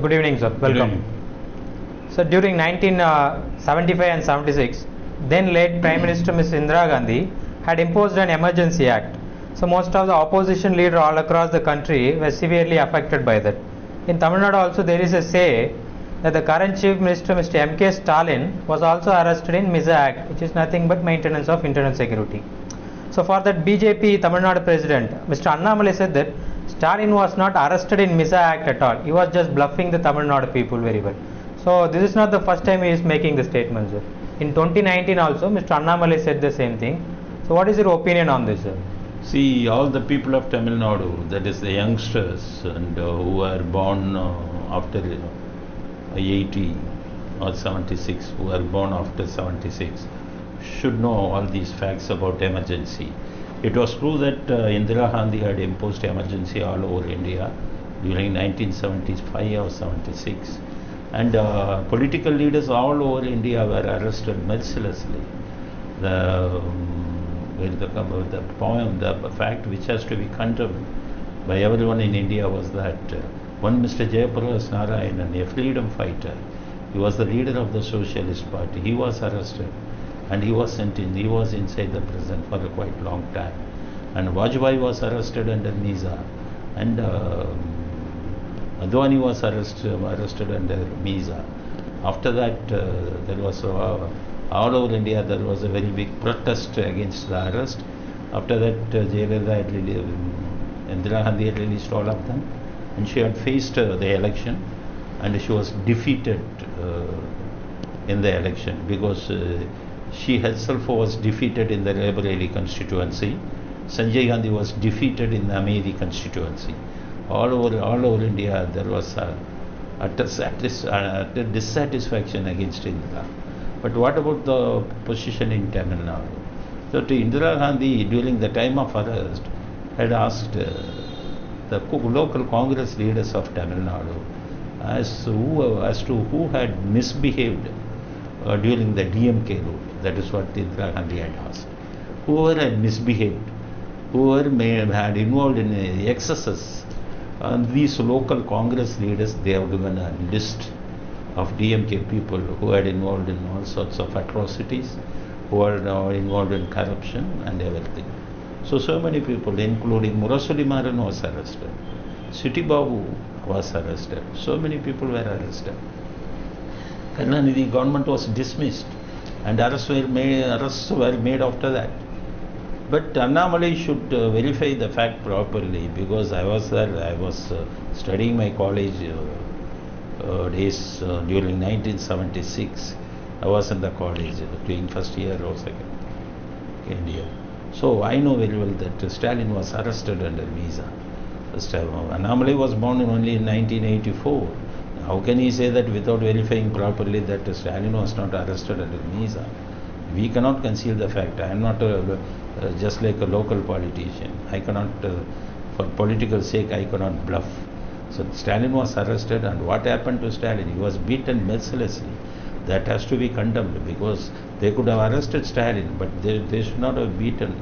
good evening, sir. Welcome. So, during 1975 and 76, then late Prime Minister Ms. Indira Gandhi had imposed an emergency act. So, most of the opposition leaders all across the country were severely affected by that. In Tamil Nadu also there is a say that the current Chief Minister Mr. M.K. Stalin was also arrested in MISA Act, which is nothing but maintenance of internal security. So for that BJP Tamil Nadu President, Mr. Annamalai said that Stalin was not arrested in MISA Act at all. He was just bluffing the Tamil Nadu people very well. So this is not the first time he is making the statement, sir. In 2019 also, Mr. Annamalai said the same thing. So what is your opinion on this, sir? See, all the people of Tamil Nadu, that is the youngsters and who were born after 80 or 76, who were born after 76, should know all these facts about emergency. It was true that Indira Gandhi had imposed emergency all over India during 1975 or 76, and political leaders all over India were arrested mercilessly. The fact which has to be condemned by everyone in India was that one Mr. Jayaprakash Narayanan, a freedom fighter, he was the leader of the Socialist Party, he was arrested and he was sent in, he was inside the prison for a quite long time. And Vajpayee was arrested under MISA, and Advani was arrested under MISA. After that, there was all over India there was a very big protest against the arrest. After that, Indira Gandhi had released all of them, and she had faced the election, and she was defeated in the election because she herself was defeated in the Raebareli constituency. Sanjay Gandhi was defeated in the Amedi constituency. All over India there was utter dissatisfaction against Indira. But what about the position in Tamil Nadu? So Indira Gandhi, during the time of arrest, had asked the local Congress leaders of Tamil Nadu as to who had misbehaved during the DMK rule. That is what Indira Gandhi had asked. Whoever had misbehaved, whoever had involved in excesses, these local Congress leaders, they have given a list of DMK people who had involved in all sorts of atrocities, who are now involved in corruption and everything. So many people, including Murasuli Maran was arrested, Siti Babu was arrested, so many people were arrested. Karnanidhi government was dismissed and arrests were made after that. But Annamalai should verify the fact properly, because I was there, I was studying my college days during 1976. I was in the college doing first year or second year. So I know very well that Stalin was arrested under MISA. Annamalai was born only in 1984. How can he say that without verifying properly that Stalin was not arrested under MISA? We cannot conceal the fact. I am not just like a local politician. I cannot, for political sake, I cannot bluff. So Stalin was arrested, and what happened to Stalin? He was beaten mercilessly. That has to be condemned, because they could have arrested Stalin, but they should not have beaten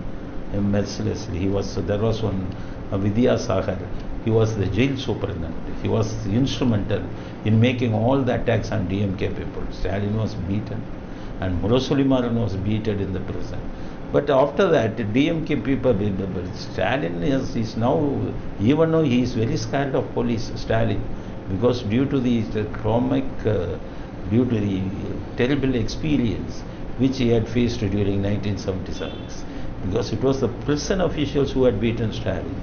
him mercilessly. There was one Vidya Sagar. He was the jail superintendent. He was instrumental in making all the attacks on DMK people. Stalin was beaten, and Murasuli Maran was beaten in the prison. But after that, DMK people, Stalin is now, even though he is very scared of police, Stalin, because due to the terrible experience which he had faced during 1977, because it was the prison officials who had beaten Stalin.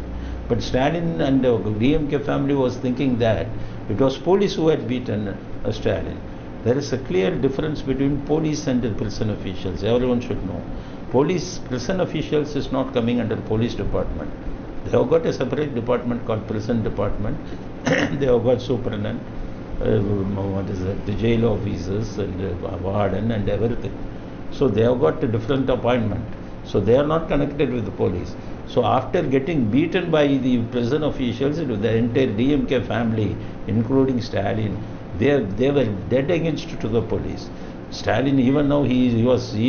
But Stalin and the DMK family was thinking that it was police who had beaten Stalin. There is a clear difference between police and the prison officials. Everyone should know. Prison officials is not coming under police department. They have got a separate department called prison department. They have got superintendent, the jail officers and warden and everything. So they have got a different appointment. So they are not connected with the police. So after getting beaten by the prison officials, the entire DMK family, including Stalin, they were dead against to the police. Stalin, even now, he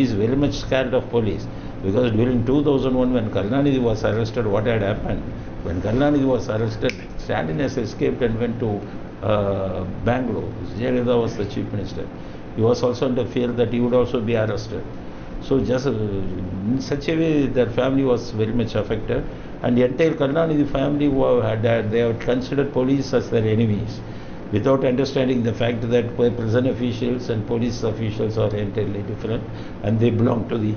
is very much scared of police, because during 2001 when Karnanidhi was arrested, what had happened? When Karnanidhi was arrested, Stalin has escaped and went to Bangalore. Jayalalitha was the chief minister. He was also under fear that he would also be arrested. So just in such a way, their family was very much affected, and the entire Karunanidhi family they have considered police as their enemies, without understanding the fact that prison officials and police officials are entirely different, and they belong to the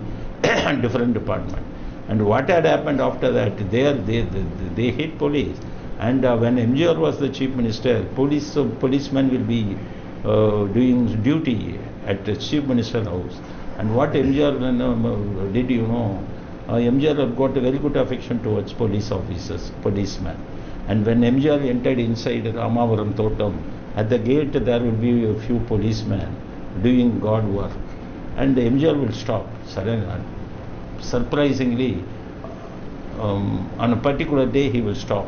different department. And what had happened after that? They hate police. And when MGR was the chief minister, policemen will be doing duty at the chief minister's house. And what MGR did, MGR got a very good affection towards police officers, policemen. And when MGR entered inside Ramavaram Thotam, at the gate there will be a few policemen doing God work. And MGR will stop suddenly. Surprisingly, on a particular day he will stop,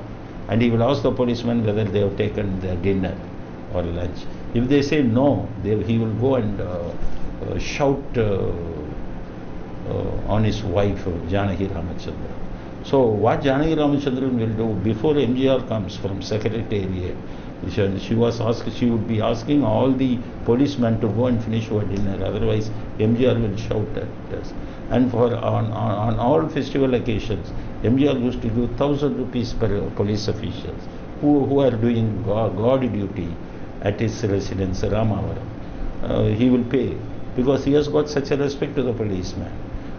and he will ask the policemen whether they have taken their dinner or lunch. If they say no, he will go and shout on his wife, Janaki Ramachandran. So what Janaki Ramachandran will do before MGR comes from Secretariat, she would be asking all the policemen to go and finish her dinner, otherwise MGR will shout at us. And on all festival occasions, MGR used to give 1,000 rupees per police officials who are doing God duty at his residence, Ramavaram. He will pay, because he has got such a respect to the policeman.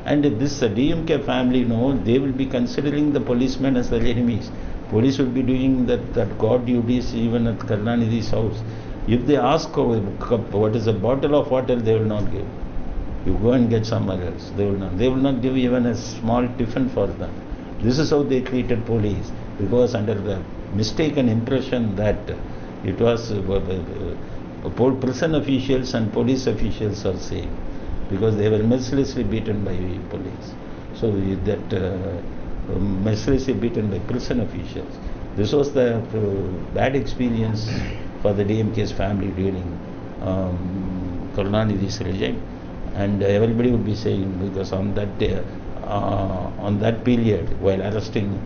And this DMK family, they will be considering the policemen as their enemies. Police will be doing that God duties even at Karunanidhi's house. If they ask what is a bottle of water, they will not give. You go and get somewhere else. They will not give even a small tiffin for them. This is how they treated police, because under the mistaken impression that it was prison officials and police officials are same, because they were mercilessly beaten by police. So mercilessly beaten by prison officials. This was the bad experience for the DMK's family during Karunanidhi's regime. And everybody would be saying, because on that day, on that period, while arresting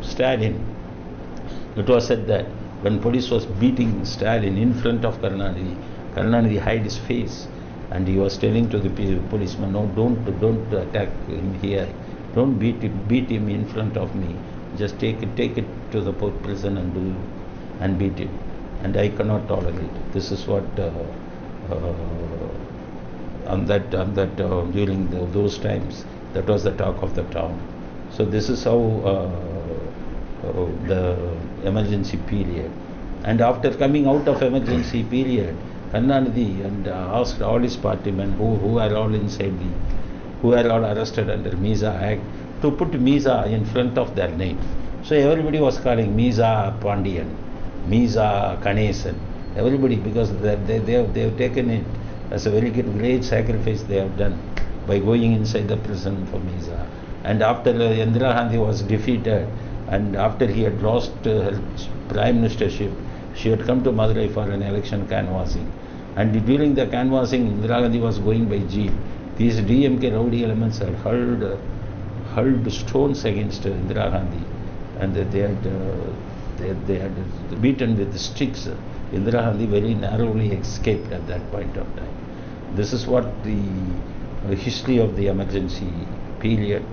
Stalin, it was said that when police was beating Stalin in front of Karunanidhi, Karunanidhi hid his face, and he was telling to the policeman, "No, don't attack him here. Don't beat him in front of me. Just take it to the prison and beat him. And I cannot tolerate it." This is what during those times, that was the talk of the town. So this is how the emergency period. And after coming out of emergency period, Karunanidhi and asked all his partymen who are all who are all arrested under Misa Act, to put Misa in front of their name. So everybody was calling Misa Pandian, Misa Ganesan, everybody, because they have taken it as a very great sacrifice they have done by going inside the prison for Misa. And after Indira Gandhi was defeated, and after he had lost her prime ministership, she had come to Madurai for an election canvassing. And during the canvassing, Indira Gandhi was going by jeep. These DMK rowdy elements had hurled stones against Indira Gandhi, and they had beaten with sticks. Indira Gandhi very narrowly escaped at that point of time. This is what the history of the emergency period.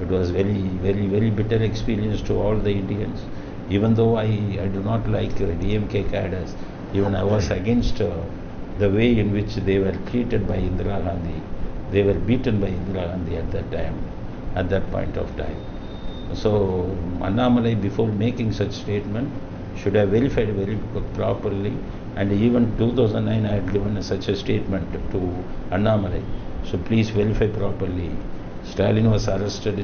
It was very bitter experience to all the Indians. Even though I do not like DMK cadres, even I was against the way in which they were treated by Indira Gandhi. They were beaten by Indira Gandhi at that time, at that point of time. So Annamalai, before making such statement, should have verified very properly. And even 2009 I had given such a statement to Annamalai. So please verify properly. Stalin was arrested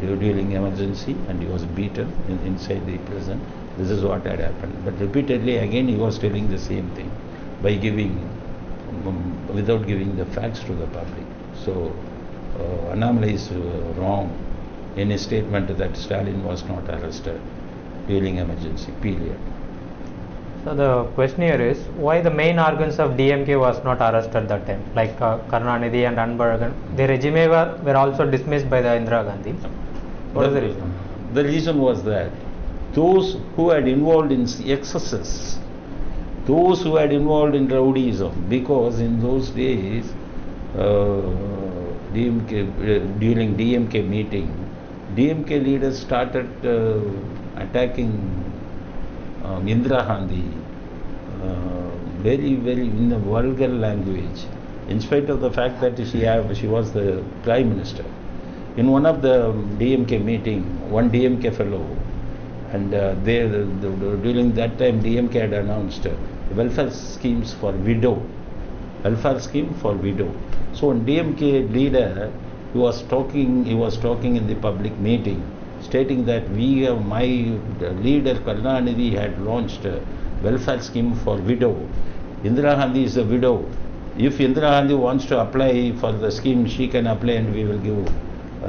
during emergency, and he was beaten inside the prison. This is what had happened. But repeatedly again he was telling the same thing by without giving the facts to the public. So Annamalai is wrong in his statement that Stalin was not arrested during emergency period. So the question here is, why the main organs of DMK was not arrested that time, like Karunanidhi and Anbaragan? Their regime were also dismissed by the Indira Gandhi. What is the reason? The reason was that those who had involved in excesses, those who had involved in rowdyism, because in those days, during DMK meeting, DMK leaders started attacking Indira Gandhi very, very in a vulgar language, in spite of the fact that she was the Prime Minister. In one of the DMK meeting, one DMK fellow, and during that time DMK had announced welfare schemes for widow, welfare scheme for widow. So one DMK leader, he was talking in the public meeting, stating that my leader Karunanidhi had launched a welfare scheme for widow. Indira Gandhi is a widow. If Indira Gandhi wants to apply for the scheme, she can apply and we will give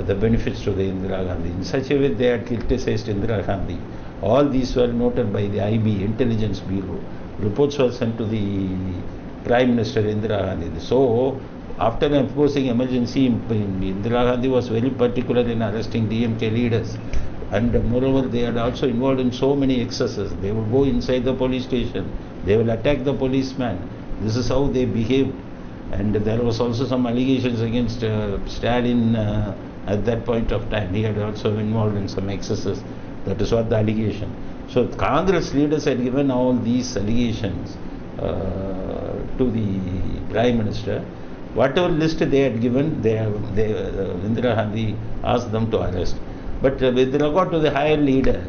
the benefits to the Indira Gandhi. In such a way they had criticized Indira Gandhi. All these were noted by the IB, Intelligence Bureau. Reports were sent to the Prime Minister Indira Gandhi. So, after imposing emergency, Indira Gandhi was very particular in arresting DMK leaders. And moreover, they had also involved in so many excesses. They would go inside the police station. They will attack the policeman. This is how they behaved. And there was also some allegations against Stalin at that point of time. He had also involved in some excesses. That is what the allegation. So Congress leaders had given all these allegations to the Prime Minister. Whatever list they had given, Indira Gandhi asked them to arrest. But with regard to the higher leader,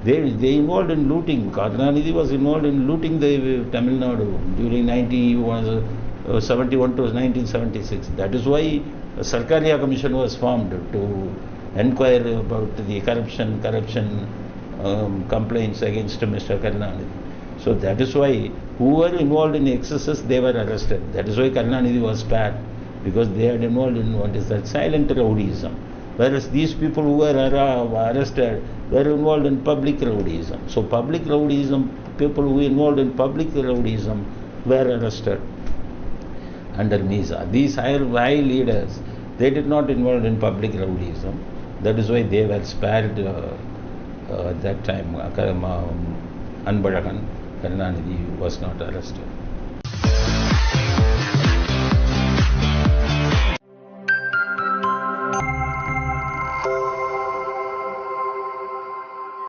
they involved in looting. Karunanidhi was involved in looting the Tamil Nadu during 1971 to 1976. That is why a Sarkaria Commission was formed to enquire about the corruption complaints against Mr. Karunanidhi. So that is why who were involved in excesses, they were arrested. That is why Karunanidhi was spared, because they had involved in what is that silent rowdyism. Whereas these people who were arrested were involved in public rowdyism. So public rowdyism, people who were involved in public rowdyism were arrested under Misa. These high leaders, they did not involve in public rowdyism. That is why they were spared at that time. Anbalagan, Karunanidhi was not arrested.